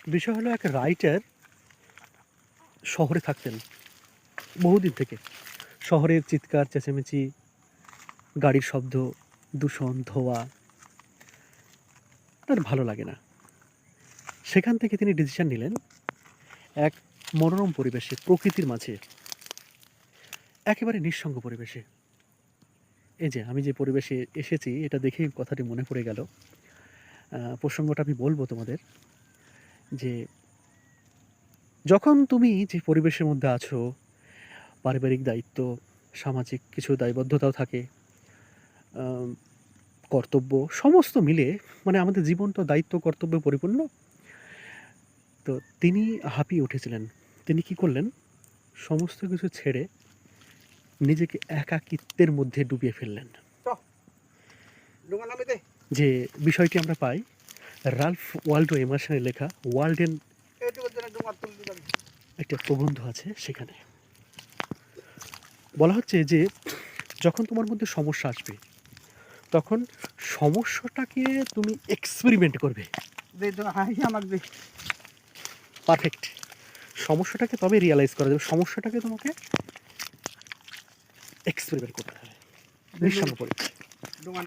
বিষয় হলো এক রাইটার শহরে থাকতেন বহুদিন থেকে। শহরের চিৎকার চেঁচামেচি, গাড়ির শব্দ, দূষণ, ধোঁয়া তার ভালো লাগে না। সেখান থেকে তিনি ডিসিশন নিলেন এক মনোরম পরিবেশে, প্রকৃতির মাঝে, একেবারে নিঃসঙ্গ পরিবেশে। এই যে আমি যে পরিবেশে এসেছি এটা দেখেই কথাটি মনে পড়ে গেল। প্রসঙ্গটা আমি বলবো তোমাদের যে যখন তুমি যে পরিবেশের মধ্যে আছো, পারিবারিক দায়িত্ব, সামাজিক কিছু দায়বদ্ধতাও থাকে, আম কর্তব্য সমস্ত মিলে মানে আমাদের জীবন তো দায়িত্ব কর্তব্যে পরিপূর্ণ। তো তিনি হাঁপিয়ে উঠেছিলেন। তিনি কি করলেন? সমস্ত কিছু ছেড়ে নিজেকে একাকিত্বের মধ্যে ডুবিয়ে ফেললেন। যে বিষয়টি আমরা পাই রাল্ফ ওয়ালডো এমারসনের লেখা ওয়াল্ডেন একটা প্রবন্ধ আছে। সেখানে বলা হচ্ছে যে যখন তোমার মধ্যে সমস্যা আসবে তখন সমস্যাটাকে তুমি এক্সপেরিমেন্ট করবে। পারফেক্ট। সমস্যাটাকে তবে রিয়ালাইজ করা যাবে, সমস্যাটাকে তোমাকে এক্সপেরিমেন্ট করতে হবে নিঃসঙ্গ পরিবেশে।